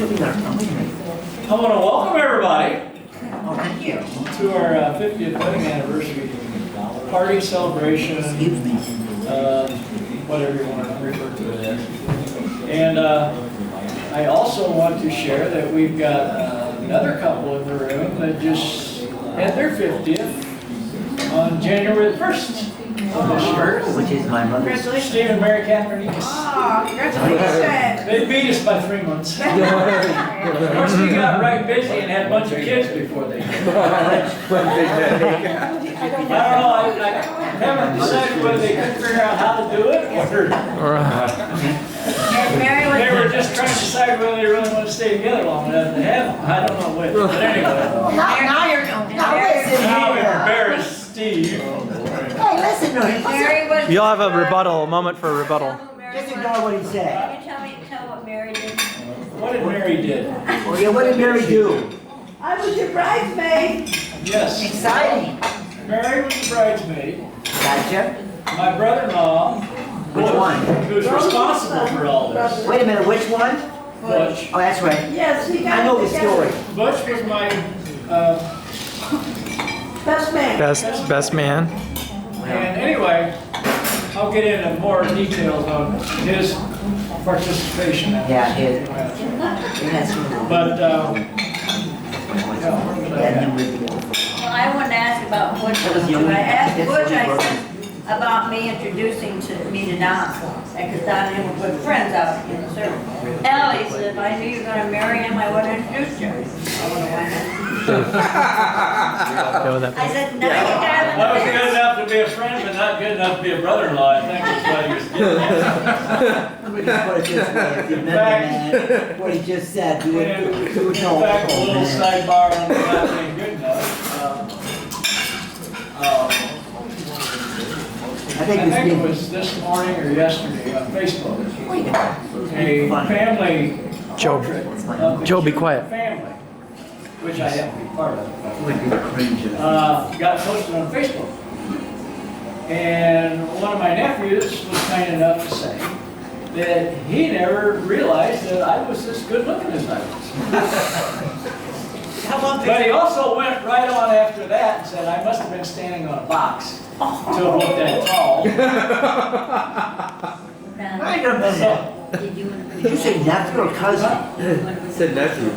I want to welcome everybody to our 50th wedding anniversary party celebration, whatever you want to refer to it as. And I also want to share that we've got another couple in the room that just had their 50th on January the 1st of this year. Which is my mother. Steve and Mary Catherine Ekas. Oh, congratulations. They beat us by 3 months. Of course, we got right busy and had a bunch of kids before they did. I don't know, I haven't decided whether they couldn't figure out how to do it or they were just trying to decide whether they really want to stay together long enough to have them. I don't know which, but anyway. Now listen Now here. embarrassed Steve. Hey, listen to him. You'll have a rebuttal, a moment for a rebuttal. Just ignore what he said. Can you tell what Mary did? What did Mary did? Oh, yeah, what did Mary do? I was your bridesmaid. Yes, Exciting. Mary was the bridesmaid. Gotcha. My brother-in-law, Which one? who was responsible for all this, Wait a minute, which one? Butch. Oh, that's right. Yes, he got I know the together. story. Butch was my Best man. Best man. And anyway, I'll get into more details on his participation. Yeah, it has to. But, Well, I wanted to ask about Butch. That was the only- I asked that's Butch, the only I said, about me introducing me to Don. Because Don and him were good friends out in the service. Ellie said, if I knew you were going to marry him, I would have introduced you. I wonder why not. Go with that. I said, now you got I was good enough to be a friend, but not good enough to be a brother-in-law, I think is what he was getting at. Let me just put it this way. If you remember that, what he just said, you would In know. fact, a little sidebar on not being good enough. I think I it's think it been. was this morning or yesterday on Facebook, Wait a a minute. family Joe. portrait of the Joe, be Cuban quiet. family, which I happen to be part of. Got posted on Facebook. And one of my nephews was kind enough to say that he never realized that I was as good looking as I was. But he also went right on after that and said I must have been standing on a box to have looked that tall. Wait a minute. Did you say nephew or cousin? Said nephew.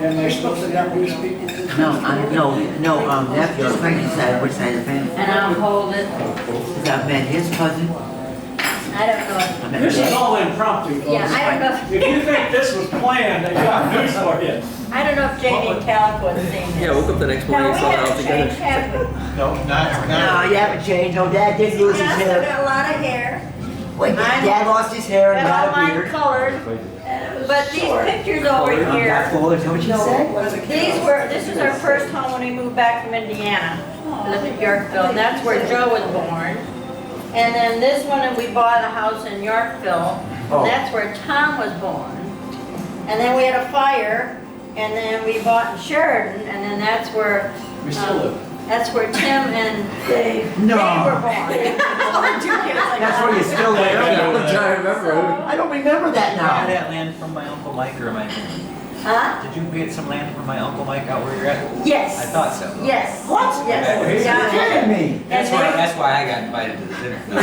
Am I supposed to have you speaking to this? No, nephew. I was trying to decide which side of the family. And I'll hold it. Because I met his cousin. I don't know. I met This is his. all impromptu, folks. Yeah, I don't know. If you think this was planned, I got news for you. I don't know if Jamie and Calico had seen this. Yeah, woke up the next morning No, and we saw it all haven't changed, together. have we? No, you haven't changed. No, Dad did lose his I still hair. got a lot of hair. Wait, Dad lost his hair and Got all got a mine beard. colored. But these pictures over here, That's what you said? this is our first home when we moved back from Indiana. We lived in Yorkville, and that's where Joe was born. And then this one, and we bought a house in Yorkville, Oh. and that's where Tom was born. And then we had a fire, and then we bought in Sheridan, and then that's where, We still live. that's where Tim and Dave were No. born. That's where you still live? I'm trying to remember. I don't remember that I now. that land from my Uncle Mike, or am I? Huh? Did you get some land from my Uncle Mike out where you're at? Yes. I thought so. Yes. What? Yes. You're kidding me. That's why I got invited to the dinner. And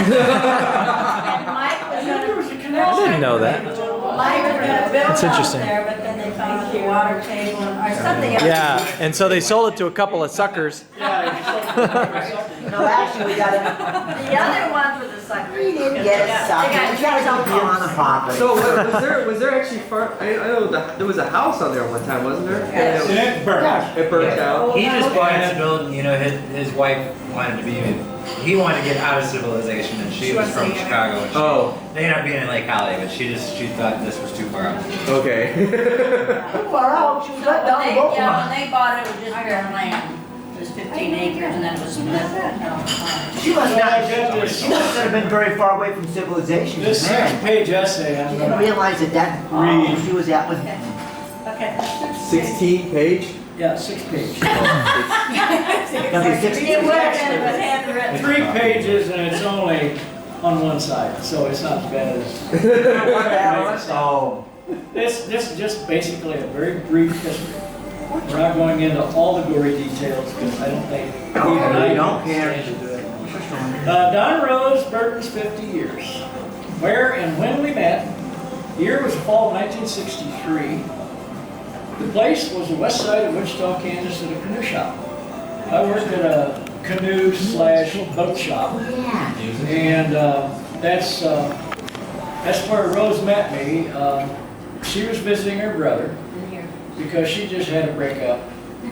Mike was There gonna, was a connection. I didn't know that. Mike was gonna build That's a house interesting. there, but then they found the water table or something else. Yeah, and so they sold it to a couple of suckers. No, actually, we got it. The other ones were the suckers. We didn't get it sucked. We got to be on the property. So was there actually I know there was a house on there one time, wasn't there? Yes. And it burned. It burnt down. He just wanted to build, his wife wanted to be, he wanted to get out of civilization, and she was from Chicago. And Oh, they ended up being in Lake Holly, but she thought this was too far out. okay. Far out, she was right down the road. When they bought it, it was just bare land. It was 15 acres and then it was split. She must Well, I not, got this. she must have been very far away from civilization. This Man, 6-page essay, she I'm didn't gonna, realize that Read. she was at with. Okay. 16 page. yeah, 6-page. Number 16. It would have been, it was handwritten. 3 pages and it's only on one side, so it's not as bad as. Oh, this is just basically a very brief history. We're not going into all the gory details because I don't think even I don't care. stand to do it. Don Rose Burton's 50 years. Where and when we met, the year was fall of 1963. The place was the west side of Wichita, Kansas at a canoe shop. I worked at a canoe/boat shop. And that's where Rose met me. She was visiting her brother because she just had a breakup.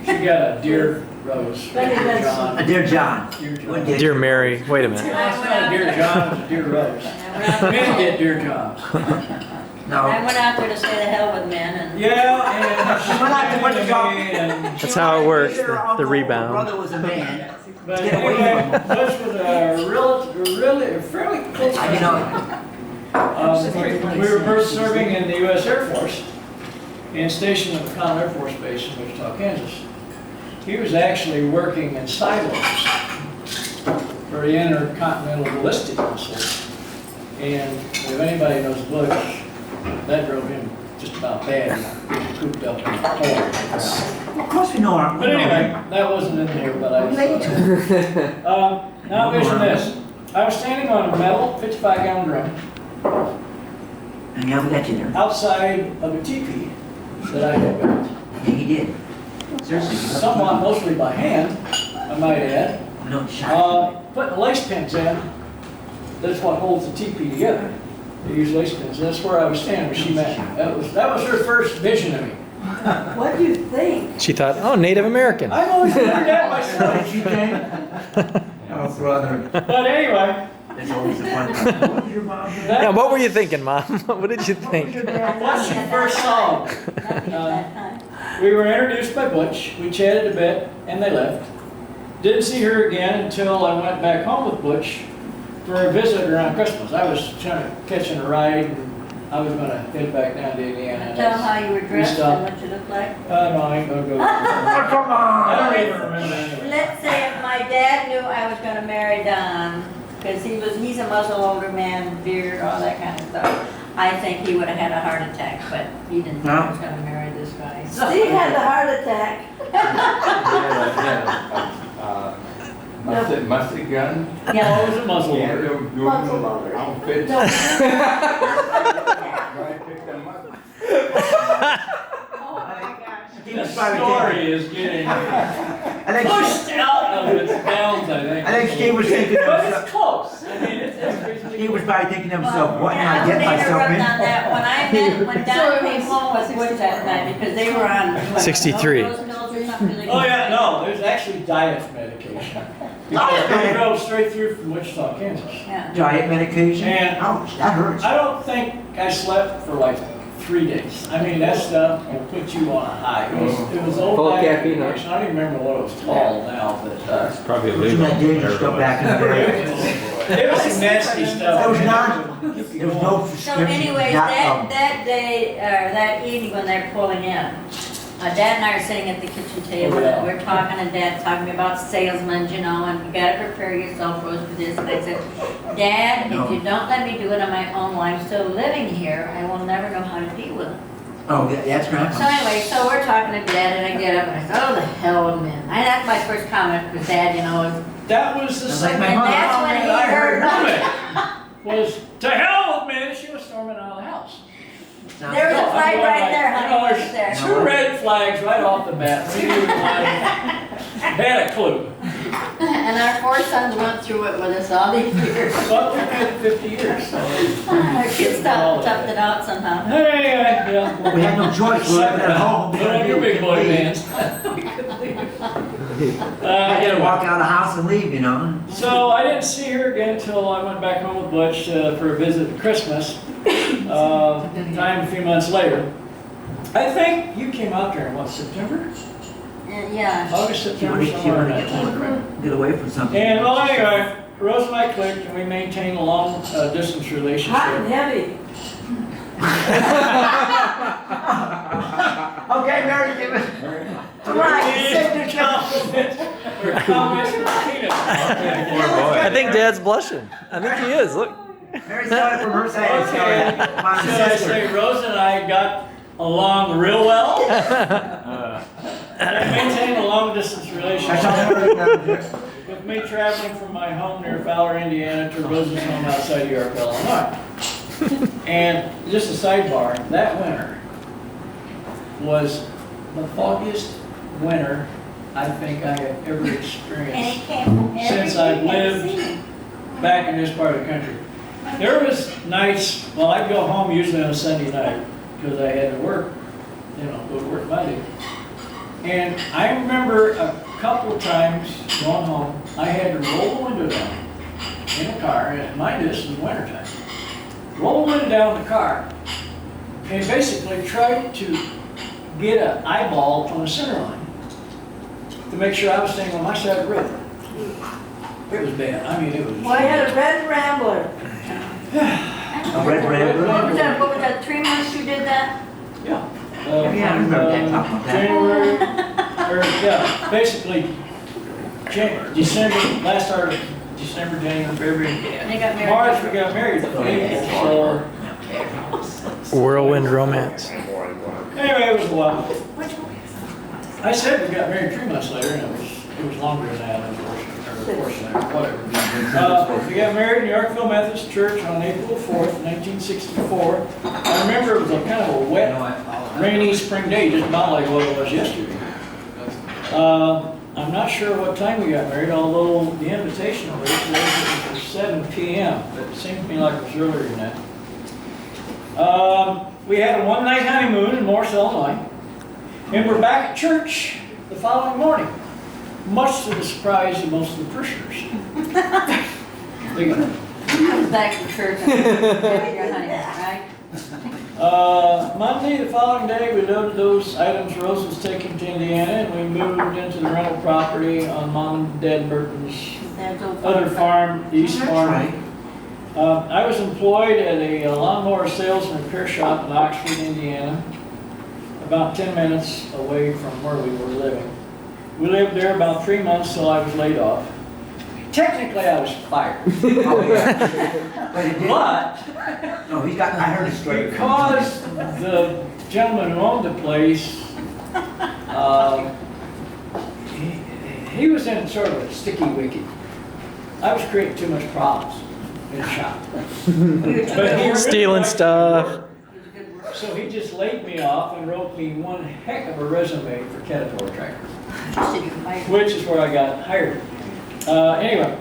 She got a dear Rose. Dear John. Dear John. Dear John. Dear Mary. Wait a minute. It's not a dear John, it's a dear Rose. Men get dear Johns. No. I went out there to say the hell with men and. Yeah, and she Went out to went to Wichita. me and. That's how it works. Her The uncle, rebound. brother was a man. But Get away anyway, from him. Butch was a fairly close I know. friend. We were both serving in the U.S. Air Force and stationed at McConnell Air Force Base in Wichita, Kansas. He was actually working in silos for the Intercontinental Ballistic Missiles. And if anybody knows Butch, that drove him just about bad, getting cooped up in a hole. Of course we know our. But anyway, that wasn't in here, but I just thought. Now vision this. I was standing on a metal 55-gallon drum And yeah, we got you there. outside of a teepee that I had built. Yeah, he did. Seriously. Somewhat mostly by hand, I might add. No shot. Putting lace pins in, that's what holds the teepee together. They use lace pins. That's where I was standing when she met me. That was her first vision of me. What do you think? She thought, oh, Native American. I've always wondered that myself. She came. Oh, brother. But anyway, It's always a fun time. What did your mom do? Yeah, what were you thinking, Mom? What did you think? once she first saw me, we were introduced by Butch. We chatted a bit, and they left. Didn't see her again until I went back home with Butch for a visit around Christmas. I was catching a ride, and I was going to head back down to Indiana. Tell them how you were dressed stopped. and what you looked like. No, I ain't gonna go. Oh, come I on. don't even remember anyway. Let's say if my dad knew I was gonna marry Don, because he's a muzzle older man, beard, all that kind of stuff, I think he would have had a heart attack, but he didn't think I was gonna marry this guy. Steve had the heart attack. Mustard gun? Yeah. What was a muzzle Yeah, loader? they were doing Muzzle loader. outfits. No. I picked them up. Oh my gosh. He was The probably story thinking- is getting I think pushed out of its bounds, I think. I think Steve was thinking to But himself. it's close. I mean, it's reasonably He was close. probably thinking to himself, what did Yeah, I I'm get gonna myself interrupt in? on that. When Don came home with Butch that night, because they were on. what, 63. those pills or something? Oh, yeah, no, there's actually diet medication. They drove straight through from Wichita, Kansas. Yeah. Diet medication? And- Ouch, that hurts. I don't think I slept for like 3 days. I mean, that stuff will put you on a high. It was old Full of diet caffeine, huh? medication. I don't even remember what it was called now, but Probably It was that dangerous stuff back in the day. it was some nasty stuff. There was not, there was no So prescription. anyways, that day, or that evening when they're pulling in, Dad and I are sitting at the kitchen table, and we're talking, and Dad's talking about salesmen, you know, and you gotta prepare yourself, Rose, for this. And I said, Dad, if you don't let me do it on my own while I'm still living here, I will never know how to deal with it. Oh, that's right. So anyway, so we're talking to Dad, and I get up, and I said, oh, the hell with men. That's my first comment, because Dad, you know, is, That was the Sounds like second my mother. that's when he heard comment. Was to hell with me. She was storming out of the house. there was a flag right there, honey, right there. Two red flags right off the bat. We knew had a clue. And our four sons went through it with us all these years. But we had 50 years. So Our kids toughed it out somehow. anyway, yeah. We had no choice, we were at home. Put on your big boy pants. I had to walk out of the house and leave, you know? So I didn't see her again until I went back home with Butch for a visit at Christmas. Time a few months later. I think you came out there in what, September? Yeah. August, She September, wanted somewhere in to that time. get away from something. And well, anyway, Rose and I clicked and we maintained a long distance Hot and relationship. heavy. Okay, Mary, give it. I think Dad's blushing. I think he is. Look. Mary started from her side. and Okay, started my should I sister. say Rose and I got along real well? I maintain a long distance That's relationship all I with me traveling from my home near Fowler, Indiana to Rose's home outside York, Illinois. And just a sidebar, that winter was the foggiest winter I think I have ever And experienced it came from every since I've weekend lived season. back in this part of the country. There was nights, well, I'd go home usually on a Sunday night because I had to work, go to work Monday. And I remember a couple of times going home, I had to roll the window down in the car, and mind you, this was wintertime. Roll the window down in the car and basically try to get an eyeball on the center line to make sure I was staying on my side of the road. It was bad. I mean, it was. Well, I had a red Rambler. A red Rambler? What was that, 3 months you did that? Yeah. Yeah, I remember that, talk about that. January, or, yeah, basically, December, last part of December, January, February. And they got married. March, we got married, so, Whirlwind romance. anyway, it was a while. I said we got married 3 months later, and it was longer than that, unfortunately, whatever. We got married in Yorkville Methodist Church on April 4th, 1964. I remember it was a kind of a wet, rainy spring day, just about like what it was yesterday. I'm not sure what time we got married, although the invitation was for 7 p.m., but it seemed to me like it was earlier than that. We had a one-night honeymoon in Morris, Illinois, and we're back at church the following morning, much to the surprise of most of the parishioners. Comes back to church and have your honeymoon, right? Monday, the following day, we loaded those items Rose was taking to Indiana, and we moved into the rental property on Mom and Dad Burton's That's all. other farm, the East That's Farm. right. I was employed at a lawnmower sales and repair shop in Oxford, Indiana, about 10 minutes away from where we were living. We lived there about 3 months till I was laid off. Technically, I was fired, Oh, yeah. But it did. but No, he's got, I heard it straight. because the gentleman who owned the place, he was in sort of a sticky wicket. I was creating too much problems in the shop. But he really Stealing liked stuff. my work. So he just laid me off and wrote me one heck of a resume for Caterpillar Tractor, which is where I got hired. Anyway,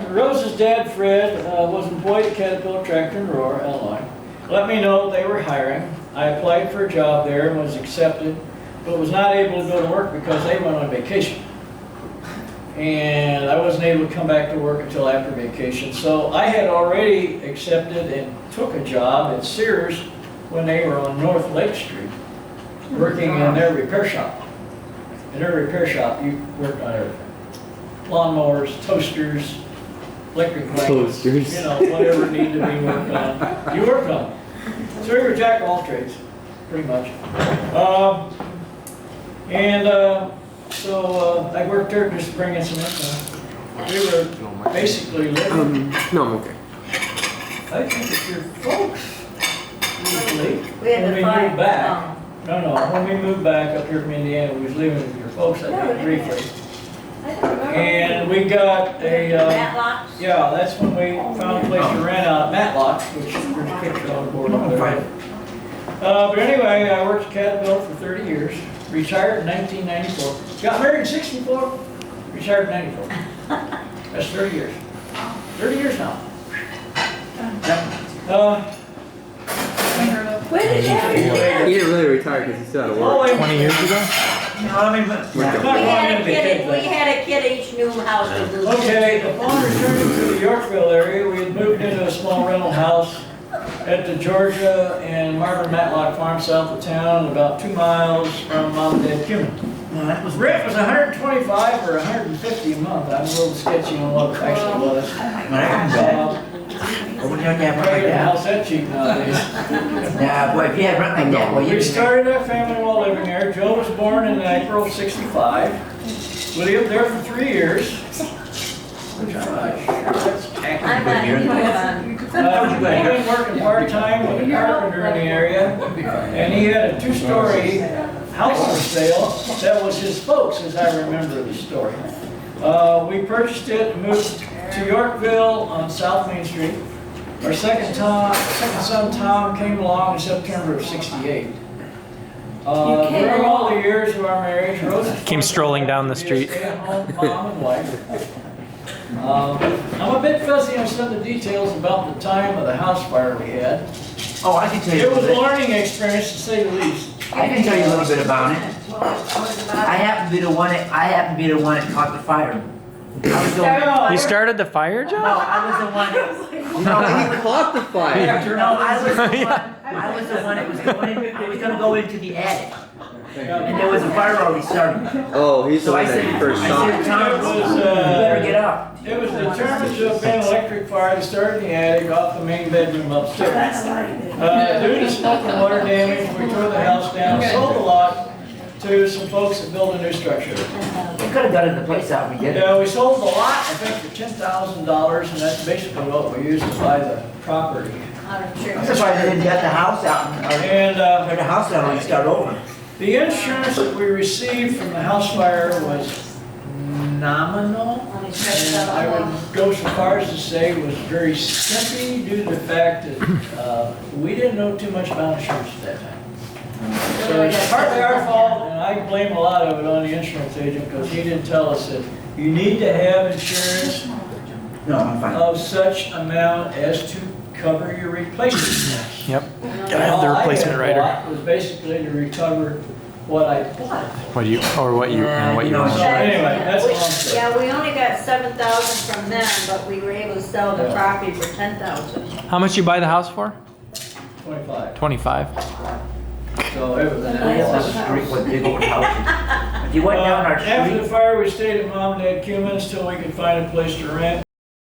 Rose's dad, Fred, was employed at Caterpillar Tractor in Aurora, Illinois. Let me know they were hiring. I applied for a job there and was accepted, but was not able to go to work because they went on vacation. And I wasn't able to come back to work until after vacation. So I had already accepted and took a job at Sears when they were on North Lake Street, working in their repair shop. In their repair shop, you worked on everything. Lawnmowers, toasters, electric blankets, whatever needed to be worked on. You worked on it. So we were jack of all trades, pretty much. So I worked there just to bring in some income. We were basically living. No, I'm okay. I think it's your folks. Usually, We had when to we find. moved back. No, when we moved back up here from Indiana, we was living with your folks, I think, briefly. And we got a, Matlocks? yeah, that's when we found a place to rent out at Matlock's, which there's a picture on the board over there. But anyway, I worked at Caterpillar for 30 years, retired in 1994. Got married in 64, retired in 94. That's 30 years. 30 years now. When did you have your He didn't really retire because he still had to work. 20 years ago? I'm not going into the kid We thing. had a kid at each new house to do. Okay, upon returning to the Yorkville area, we had moved into a small rental house at the Georgia and Marvin Matlock Farm south of town, about 2 miles from Mom and Dad Cumin. No, that was Rent was $125 or $150 a month. I'm a little sketchy on what it actually was. When you have to have rent Probably like the that. house that cheap nowadays. Yeah, boy, if you had rent like that, well, you We started our family while living there. Joe was born in April of '65. We lived there for 3 years. which I'm not sure that's I'm technically. not, He'd been working part-time with a carpenter in the area, and he had a two-story house for sale that was his folks, as I remember the story. We purchased it and moved to Yorkville on South Main Street. Our second son Tom came along in September of '68. During all the years of our marriage, Rose Came strolling down the street. Stay-at-home mom and wife. I'm a bit fuzzy on some of the details about the time of the house fire we had. Oh, I can tell you a It was a little bit. learning experience to say the least. I can tell you a little bit about it. I happen to be the one that caught the fire. I was the one. You started the fire, No, John? I was the one. He caught the fire. No, I was the one. Yeah. I was the one that was going in. I was gonna go into the attic, and there was a fire already starting. Oh, he's the So I one that said, you first I saw. said, Tom, you better get up. It was determined to have been an electric fire that started in the attic off the main bedroom upstairs. Due to smoke and water damage, we tore the house down, sold the lot to some folks that built a new structure. We could have gutted the place out. We did it. Yeah, we sold the lot, I think, for $10,000, and that's basically what we used to buy the property. I'm surprised they didn't get the house out or And tear the house down and start over. the insurance that we received from the house fire was nominal. And I would go so far as to say it was very skimpy due to the fact that we didn't know too much about insurance at that time. So it's partly our fault, and I blame a lot of it on the insurance agent because he didn't tell us that you need to have insurance No, I'm fine. of such amount as to cover your replacement costs. Yep. Gotta have the replacement All I had rider. bought was basically to recover what I bought. What you and what you know, own. So anyway, that's a long story. Yeah, we only got 7,000 from them, but we were able to sell the property for 10,000. How much you buy the house for? 25. 25. So it was. That's a street with big old houses. If you went down our After the street. fire, we stayed at Mom and Dad Cummins till we could find a place to rent.